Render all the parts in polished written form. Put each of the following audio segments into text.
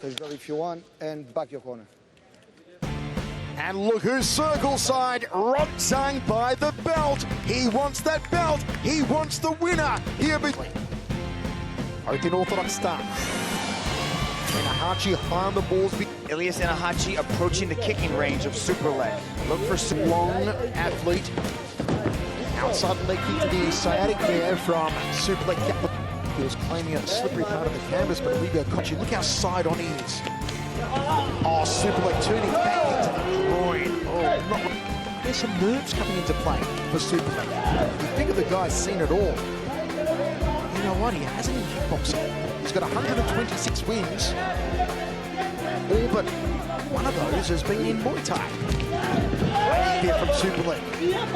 There's ready if you want, and back your corner. And look who's circle side, Roxang by the belt. He wants that belt. He wants the winner here. Both in orthodox start. Ennahachi high on the balls. Ilias Ennahachi approaching the kicking range of Superlek. Look for some long athlete. Outside leg kick to the sciatic there from Superlek. He was claiming a slippery part of the canvas, but Ilias Ennahachi, look how side on he is. Oh, Superlek turning back into the groin. Oh, not. There's some nerves coming into play for Superlek. You think of the guy's seen it all. You know what? He hasn't in kickboxing. He's got 126 wins. All but one of those has been in Muay Thai. Here from Superlek.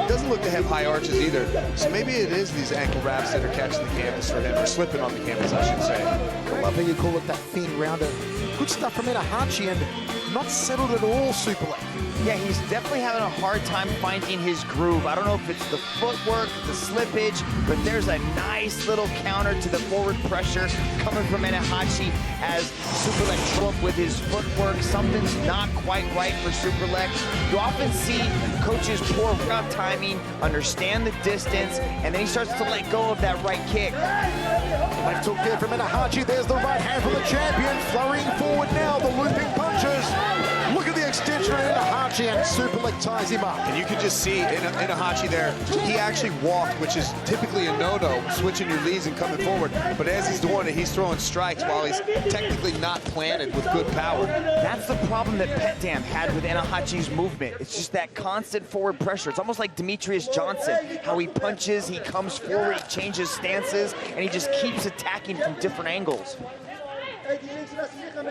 Doesn't look to have high arches either. So maybe it is these ankle wraps that are catching the canvas for him, or slipping on the canvas, I should say. I love how you call it that thin rounder. Good stuff from Ennahachi, and not settled at all, Superlek. Yeah, he's definitely having a hard time finding his groove. I don't know if it's the footwork, the slippage, but there's a nice little counter to the forward pressure coming from Ennahachi as Superlek trouble with his footwork. Something's not quite right for Superlek. You often see coaches poor route timing, understand the distance, and then he starts to let go of that right kick. Left hook there from Ennahachi. There's the right hand from the champion. Flurrying forward now, the looping punches. Look at the extension of Ennahachi, and Superlek ties him up. And you can just see Ennahachi there. He actually walked, which is typically a no-no, switching your leads and coming forward. But as he's doing it, he's throwing strikes while he's technically not planted with good power. That's the problem that Petdam had with Ennahachi's movement. It's just that constant forward pressure. It's almost like Demetrius Johnson, how he punches, he comes forward, he changes stances, and he just keeps attacking from different angles.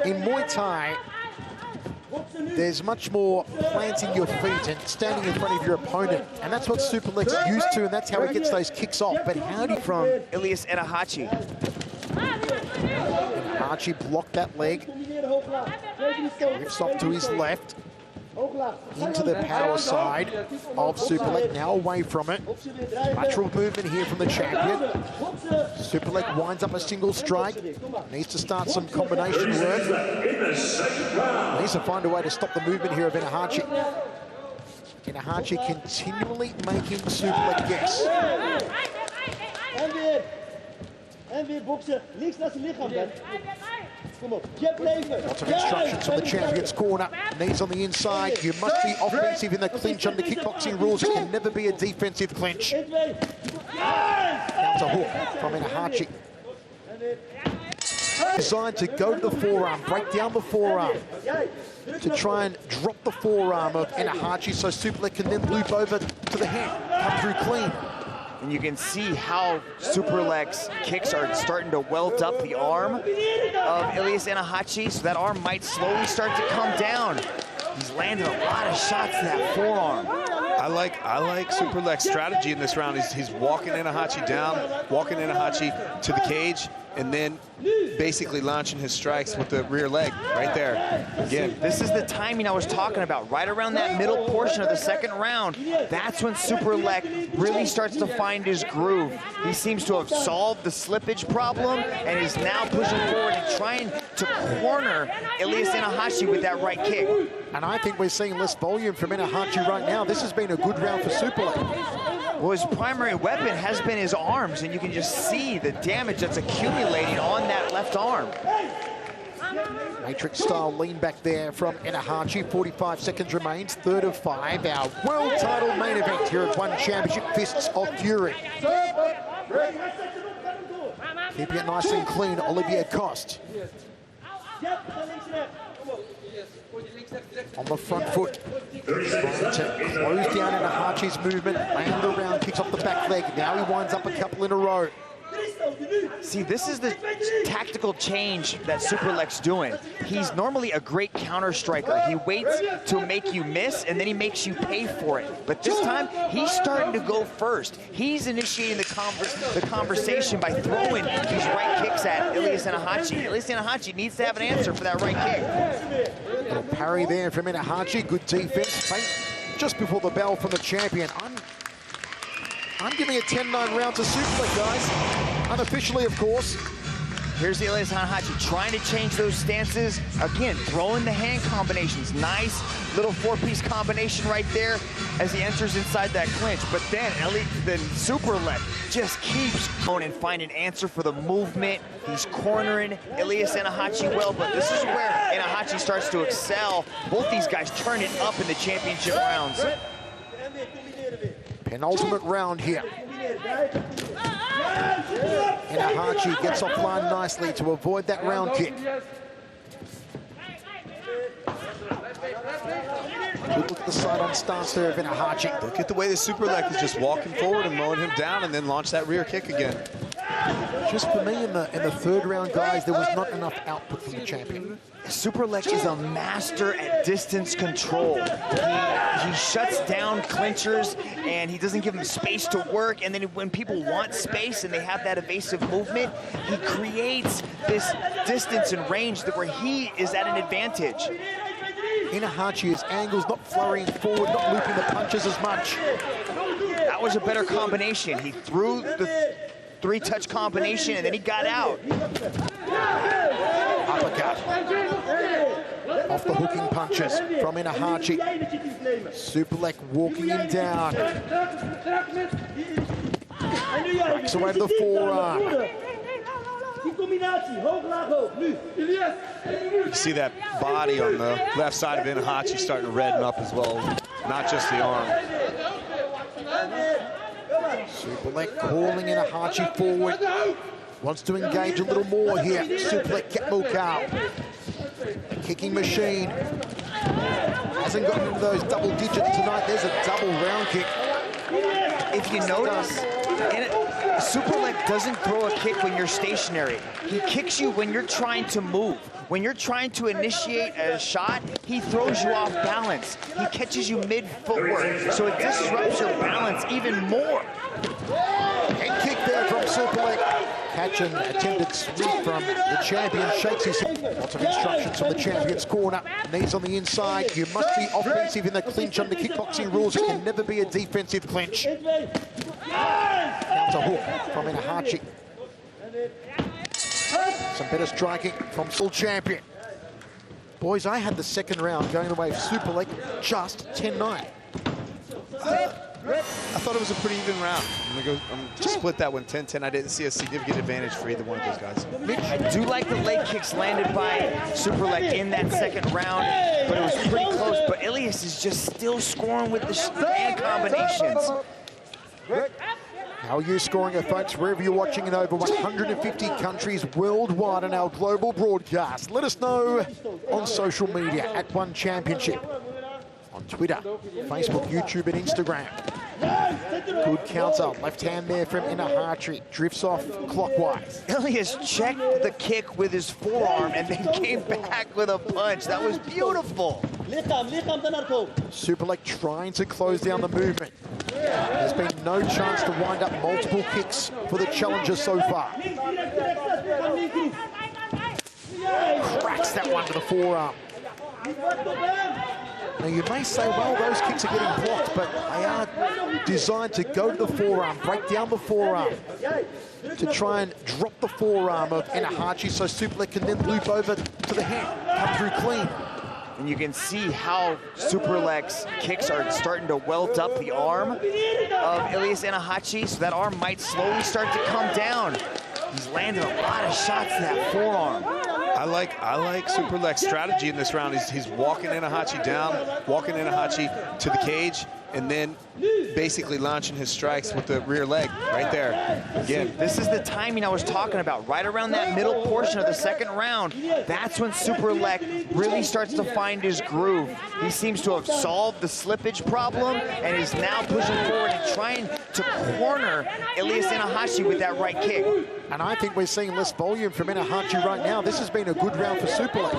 In Muay Thai, there's much more planting your feet and standing in front of your opponent, and that's what Superlek's used to, and that's how he gets those kicks off. But how do you from Ilias Ennahachi? Ennahachi blocked that leg, drifts off to his left, into the power side of Superlek, now away from it. Lateral movement here from the champion. Superlek winds up a single strike. Needs to start some combination work. Needs to find a way to stop the movement here of Ennahachi. Ennahachi continually making Superlek guess. Lots of instructions from the champion's corner. Knees on the inside. You must be offensive in the clinch under kickboxing rules. It can never be a defensive clinch. Counter hook from Ennahachi. Designed to go to the forearm, break down the forearm, to try and drop the forearm of Ennahachi so Superlek can then loop over to the hand, come through clean. And you can see how Superlek's kicks are starting to welt up the arm of Ilias Ennahachi, so that arm might slowly start to come down. He's landed a lot of shots to that forearm. I like Superlek's strategy in this round. He's walking Ennahachi down, walking Ennahachi to the cage, and then basically launching his strikes with the rear leg right there. Again, this is the timing I was talking about, right around that middle portion of the second round. That's when Superlek really starts to find his groove. He seems to have solved the slippage problem and is now pushing forward and trying to corner Ilias Ennahachi with that right kick. And I think we're seeing less volume from Ennahachi right now. This has been a good round for Superlek. Well, his primary weapon has been his arms, and you can just see the damage that's accumulating on that left arm. Matrix-style lean back there from Ennahachi. 45 seconds remains, third of 5. Our world title main event here at One Championship, Fists of Fury. Keeping it nice and clean, Olivier Coste. On the front foot, trying to close down Ennahachi's movement, land around, kicks off the back leg. Now he winds up a couple in a row. See, this is the tactical change that Superlek's doing. He's normally a great counter striker. He waits to make you miss, and then he makes you pay for it. But this time, he's starting to go first. He's initiating the conversation by throwing these right kicks at Ilias Ennahachi. Ilias Ennahachi needs to have an answer for that right kick. Little parry there from Ennahachi. Good defense. Feint just before the bell from the champion. I'm giving a 10-9 round to Superlek, guys. Unofficially, of course. Here's Ilias Ennahachi trying to change those stances. Again, throwing the hand combinations. Nice little four-piece combination right there as he enters inside that clinch. But then Superlek just keeps going and finding an answer for the movement. He's cornering Ilias Ennahachi well, but this is where Ennahachi starts to excel. Both these guys turn it up in the championship rounds. Penultimate round here. Ennahachi gets offline nicely to avoid that round kick. Good look at the side-on stance there of Ennahachi. Look at the way the Superlek is just walking forward and mowing him down and then launch that rear kick again. Just for me in the third round, guys, there was not enough output from the champion. Superlek is a master at distance control. He shuts down clinchers and he doesn't give them space to work. And then when people want space and they have that evasive movement, he creates this distance and range where he is at an advantage. Ennahachi's angles not flurrying forward, not looping the punches as much. That was a better combination. He threw the three-touch combination and then he got out. Uppercut. Off the hooking punches from Ennahachi. Superlek walking him down. Breaks away to the forearm. You see that body on the left side of Ennahachi starting to redden up as well, not just the arm. Superlek calling Ennahachi forward. Wants to engage a little more here. Superlek kept Mukau. Kicking machine. Hasn't gotten into those double digits tonight. There's a double round kick. If you notice, Superlek doesn't throw a kick when you're stationary. He kicks you when you're trying to move. When you're trying to initiate a shot, he throws you off balance. He catches you mid-footwork, so it disrupts your balance even more. Head kick there from Superlek. Catch and attempted sweep from the champion. Shakes his head. Lots of instructions from the champion's corner. Knees on the inside. You must be offensive in the clinch under kickboxing rules. It can never be a defensive clinch. Counter hook from Ennahachi. Some better striking from full champion. Boys, I had the second round going the way of Superlek, just 10-9. I thought it was a pretty even round. I'm going to split that one 10-10. I didn't see a significant advantage for either one of those guys. I do like the leg kicks landed by Superlek in that second round, but it was pretty close. But Ilias is just still scoring with the hand combinations. How are you scoring it, folks? Wherever you're watching in over 150 countries worldwide on our global broadcast. Let us know on social media at ONECHAMPIONSHIP. On Twitter, Facebook, YouTube, and Instagram. Good counter. Left hand there from Ennahachi. Drifts off clockwise. Ilias checked the kick with his forearm and then came back with a punch. That was beautiful. Superlek trying to close down the movement. There's been no chance to wind up multiple kicks for the challenger so far. Cracks that one to the forearm. Now you may say, well, those kicks are getting blocked, but they are designed to go to the forearm, break down the forearm, to try and drop the forearm of Ennahachi so Superlek can then loop over to the hand, come through clean. And you can see how Superlek's kicks are starting to welt up the arm of Ilias Ennahachi, so that arm might slowly start to come down. He's landed a lot of shots in that forearm. I like Superlek's strategy in this round. He's walking Ennahachi down, walking Ennahachi to the cage, and then basically launching his strikes with the rear leg right there. Again, this is the timing I was talking about. Right around that middle portion of the second round, that's when Superlek really starts to find his groove. He seems to have solved the slippage problem and is now pushing forward and trying to corner Ilias Ennahachi with that right kick. And I think we're seeing less volume from Ennahachi right now. This has been a good round for Superlek.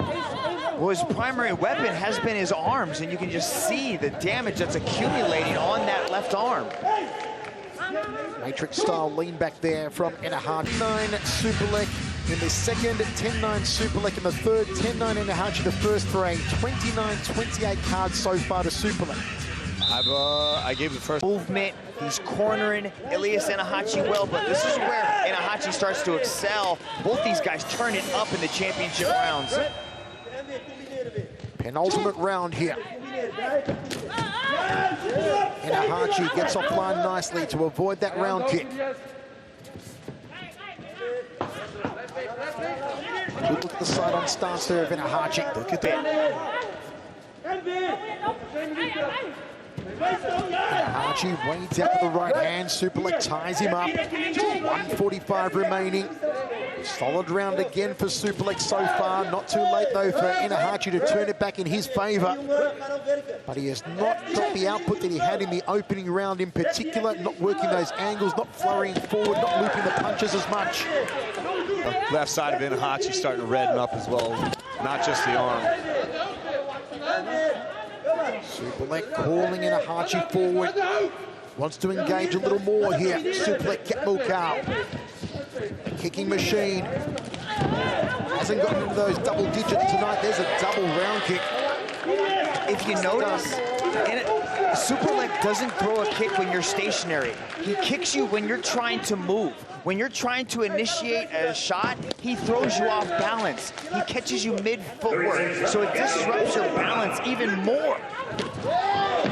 Well, his primary weapon has been his arms, and you can just see the damage that's accumulating on that left arm. Matrix-style lean back there from Ennahachi. 9 Superlek in the second, 10-9 Superlek in the third, 10-9 Ennahachi the first for a 29-28 card so far to Superlek. I gave the first movement. He's cornering Ilias Ennahachi well, but this is where Ennahachi starts to excel. Both these guys turn it up in the championship rounds. Penultimate round here. Ennahachi gets offline nicely to avoid that round kick. Good look at the side-on stance there of Ennahachi. Look at that. Ennahachi waits out with the right hand. Superlek ties him up. 1:45 remaining. Solid round again for Superlek so far. Not too late though for Ennahachi to turn it back in his favour. But he has not got the output that he had in the opening round in particular. Not working those angles, not flurrying forward, not looping the punches as much. The left side of Ennahachi starting to redden up as well, not just the arm. Superlek calling Ennahachi forward. Wants to engage a little more here. Superlek Ketmukau. Kicking machine. Hasn't gotten into those double digits tonight. There's a double round kick. If you notice, Superlek doesn't throw a kick when you're stationary. He kicks you when you're trying to move. When you're trying to initiate a shot, he throws you off balance. He catches you mid-footwork, so it disrupts your balance even more.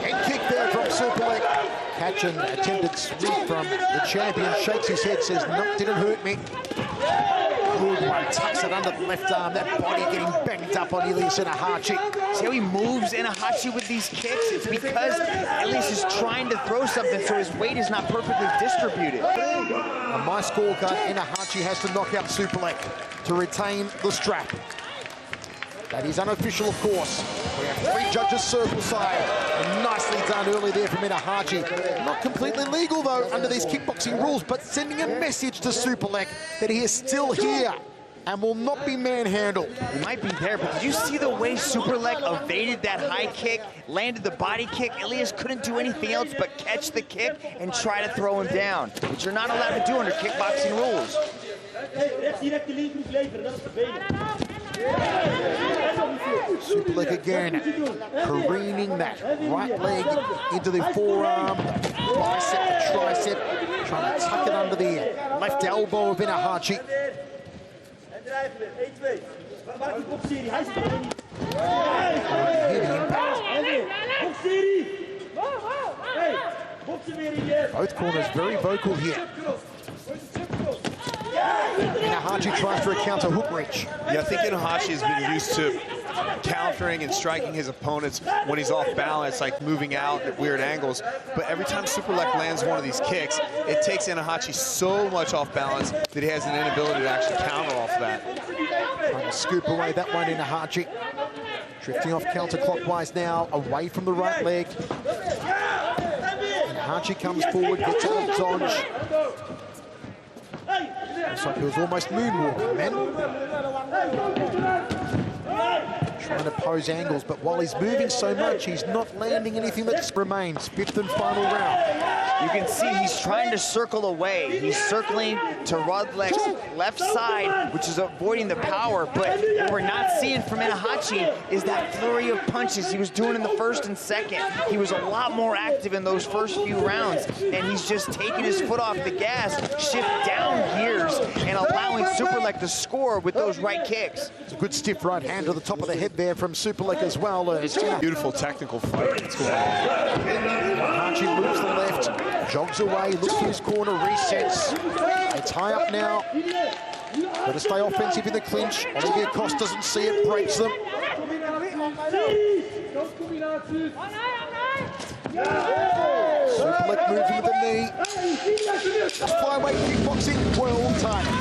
Head kick there from Superlek. Catch an attempted sweep from the champion. Shakes his head, says, no, didn't hurt me. Good one, tucks it under the left arm. That body getting banged up on Ilias Ennahachi. See how he moves Ennahachi with these kicks? It's because Ilias is trying to throw something so his weight is not perfectly distributed. On my scorecard, Ennahachi has to knock out Superlek to retain the strap. That is unofficial, of course. We have 3 judges circle side. And nicely done early there from Ennahachi. Not completely legal, though, under these kickboxing rules, but sending a message to Superlek that he is still here and will not be manhandled. He might be there, but did you see the way Superlek evaded that high kick, landed the body kick? Ilias couldn't do anything else but catch the kick and try to throw him down, which you're not allowed to do under kickboxing rules. Superlek again, careening that right leg into the forearm, bicep, tricep, trying to tuck it under the left elbow of Ennahachi. Both corners very vocal here. Ennahachi tries for a counter hook reach. Yeah, I think Ennahachi has been used to countering and striking his opponents when he's off balance, like moving out at weird angles. But every time Superlek lands one of these kicks, it takes Ennahachi so much off balance that he has an inability to actually counter off that. Trying to scoop away that one, Ennahachi. Drifting off counterclockwise now, away from the right leg. Ennahachi comes forward, gets out of dodge. Looks like he was almost moonwalking, man. Trying to pose angles, but while he's moving so much, he's not landing anything that remains. 5th and final round. You can see he's trying to circle away. He's circling to Rodlek's left side, which is avoiding the power, but what we're not seeing from Ennahachi is that flurry of punches he was doing in the first and second. He was a lot more active in those first few rounds, and he's just taking his foot off the gas, shift down gears, and allowing Superlek to score with those right kicks. It's a good stiff right hand to the top of the head there from Superlek as well. Beautiful technical fight that's going on. Ennahachi moves the left, jogs away, looks to his corner, resets. They tie up now. Got to stay offensive in the clinch. Olivier Coste doesn't see it, breaks them. Superlek moves with the knee. Flyweight kickboxing world title.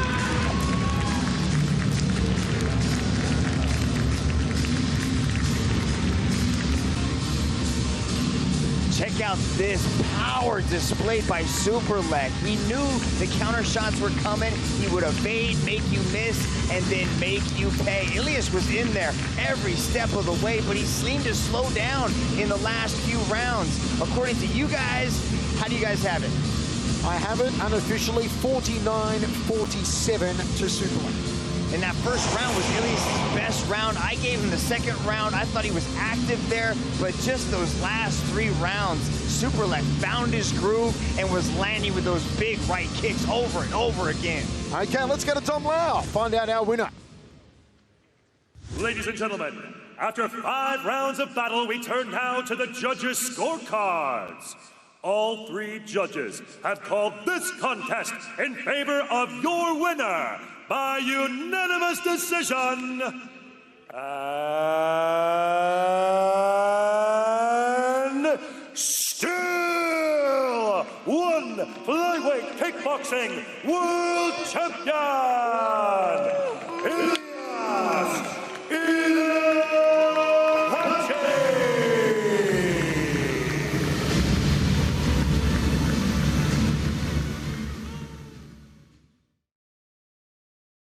Check out this power displayed by Superlek. He knew the counter shots were coming. He would evade, make you miss, and then make you pay. Ilias was in there every step of the way, but he seemed to slow down in the last few rounds. According to you guys, how do you guys have it? I have it unofficially 49-47 to Superlek. And that first round was Ilias' best round. I gave him the second round. I thought he was active there, but just those last 3 rounds, Superlek found his groove and was landing with those big right kicks over and over again. Okay, let's go to Tom Lau, find out our winner. Ladies and gentlemen, after 5 rounds of battle, we turn now to the judges' scorecards. All 3 judges have called this contest in favor of your winner by unanimous decision. And still one flyweight kickboxing world champion,